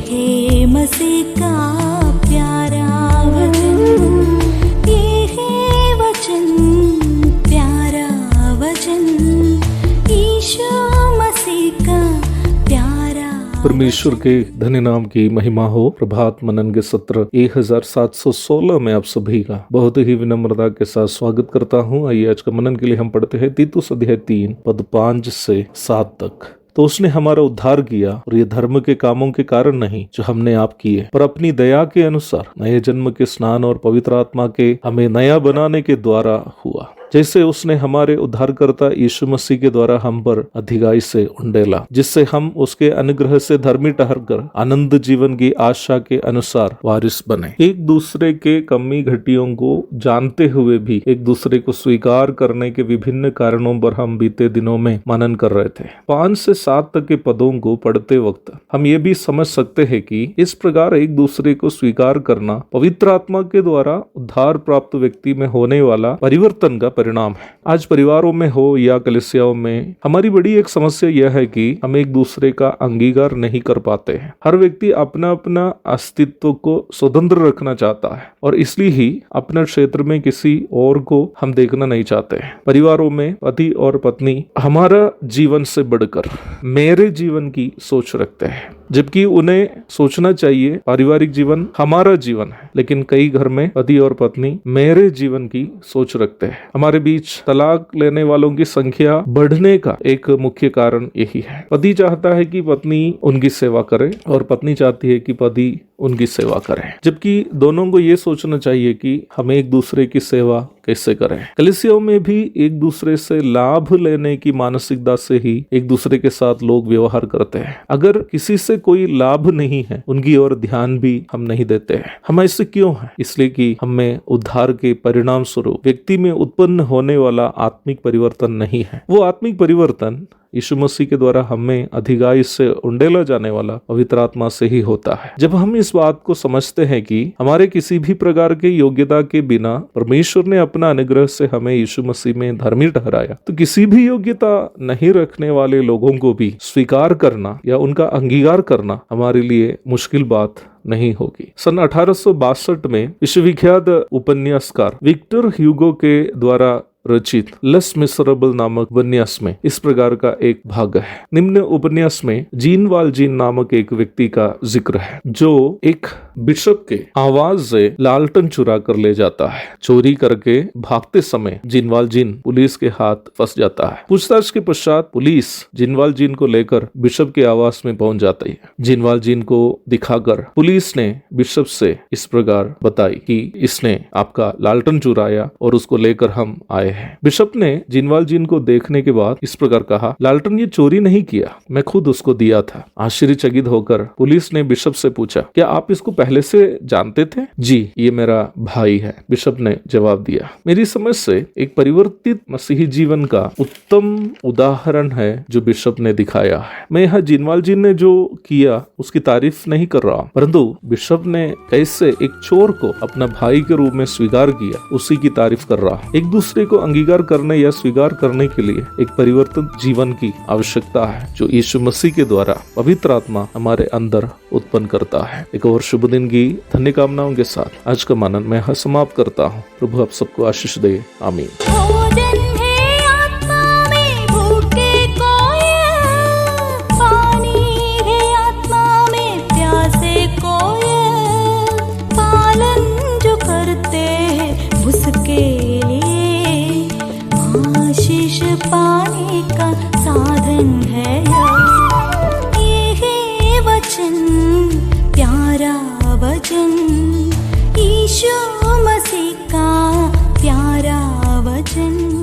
है मसीह का प्यारा वचन, ये है वचन, प्यारा वचन, यीशु मसीह का प्यारा। परमेश्वर के धन्य नाम की महिमा हो। प्रभात मनन के सत्र 1716 में आप सभी का बहुत ही विनम्रता के साथ स्वागत करता हूँ। आइए आज का मनन के लिए हम पढ़ते हैं तीतुस अध्याय 3 पद 5 से 7 तक। तो उसने हमारा उद्धार किया और ये धर्म के कामों के कारण नहीं जो हमने आप किए, पर अपनी दया के अनुसार नए जन्म के स्नान और पवित्र आत्मा के हमें नया बनाने के द्वारा हुआ, जैसे उसने हमारे उद्धारकर्ता यीशु मसीह के द्वारा हम पर अधिगाई से उंडेला, जिससे हम उसके अनुग्रह से धर्मी ठहरकर आनंद जीवन की आशा के अनुसार वारिस बने। एक दूसरे के कमी घटियों को जानते हुए भी एक दूसरे को स्वीकार करने के विभिन्न कारणों पर हम बीते दिनों में मनन कर रहे थे। 5 से 7 तक के पदों को पढ़ते वक्त हम ये भी समझ सकते हैं कि इस प्रकार एक दूसरे को स्वीकार करना पवित्र आत्मा के द्वारा उद्धार प्राप्त व्यक्ति में होने वाला परिवर्तन का परिणाम है। आज परिवारों में हो या कलीसियाओं में हमारी बड़ी एक समस्या यह है कि हम एक दूसरे का अंगीकार नहीं कर पाते हैं। हर व्यक्ति अपना अपना अस्तित्व को स्वतंत्र रखना चाहता है और इसलिए ही अपने क्षेत्र में किसी और को हम देखना नहीं चाहते हैं। परिवारों में पति और पत्नी हमारा जीवन से बढ़कर मेरे जीवन की सोच रखते हैं, जबकि उन्हें सोचना चाहिए पारिवारिक जीवन हमारा जीवन है। लेकिन कई घर में पति और पत्नी मेरे जीवन की सोच रखते हैं। हमारे बीच तलाक लेने वालों की संख्या बढ़ने का एक मुख्य कारण यही है। पति चाहता है कि पत्नी उनकी सेवा करे और पत्नी चाहती है कि पति उनकी सेवा करें, जबकि दोनों को ये सोचना चाहिए कि हमें एक दूसरे की सेवा कैसे करें। कलीसियाओं में भी एक दूसरे से लाभ लेने की मानसिकता से ही एक दूसरे के साथ लोग व्यवहार करते हैं। अगर किसी से कोई लाभ नहीं है, उनकी ओर ध्यान भी हम नहीं देते हैं। हम ऐसे क्यों हैं? इसलिए कि हमें उद्धार के परिणाम स्वरूप व्यक्ति में उत्पन्न होने वाला आत्मिक परिवर्तन नहीं है। वो आत्मिक परिवर्तन यीशु मसीह के द्वारा हमें अधिगाई से उंडेला जाने वाला पवित्र आत्मा से ही होता है। जब हम इस बात को समझते हैं कि हमारे किसी भी प्रकार के योग्यता के बिना परमेश्वर ने अपना अनुग्रह से हमें यीशु मसीह में धर्मी ठहराया, तो किसी भी योग्यता नहीं रखने वाले लोगों को भी स्वीकार करना या उनका अंगीकार करना हमारे लिए मुश्किल बात नहीं होगी। सन 1862 में विश्वविख्यात उपन्यासकार विक्टर ह्यूगो के द्वारा रचित लेस मिसरेबल नामक उपन्यास में इस प्रकार का एक भाग है। निम्न उपन्यास में जीन वालजीन नामक एक व्यक्ति का जिक्र है, जो एक बिशप के आवाज से लालटन चुरा कर ले जाता है। चोरी करके भागते समय जीन वालजीन पुलिस के हाथ फंस जाता है। पूछताछ के पश्चात पुलिस जीन वालजीन को लेकर बिशप के आवास में पहुंच जाती है। जीन वालजीन को दिखाकर पुलिस ने बिशप से इस प्रकार बताई कि इसने आपका लालटन चुराया और उसको लेकर हम आए हैं। बिशप ने जीन वालजीन को देखने के बाद इस प्रकार कहा, लालटन ये चोरी नहीं किया, मैं खुद उसको दिया था। आश्चर्यचकित होकर पुलिस ने बिशप से पूछा, क्या आप इसको पहले से जानते थे? जी, ये मेरा भाई है, बिशप ने जवाब दिया। मेरी समझ से एक परिवर्तित मसीही जीवन का उत्तम उदाहरण है जो बिशप ने दिखाया है। मैं यहाँ जीन वालजीन ने जो किया उसकी तारीफ नहीं कर रहा, परंतु बिशप ने कैसे एक चोर को अपना भाई के रूप में स्वीकार किया उसी की तारीफ कर रहा। एक दूसरे को अंगीकार करने या स्वीकार करने के लिए एक परिवर्तन जीवन की आवश्यकता है, जो यीशु मसीह के द्वारा पवित्र आत्मा हमारे अंदर उत्पन्न करता है। एक और शुभ दिन की धन्य कामनाओं के साथ आज का मनन मैं यहाँ समाप्त करता हूँ। प्रभु आप सबको आशीष दे। आमीन। पाने का साधन है ये है वचन, प्यारा वचन, यीशु मसीह का प्यारा वचन।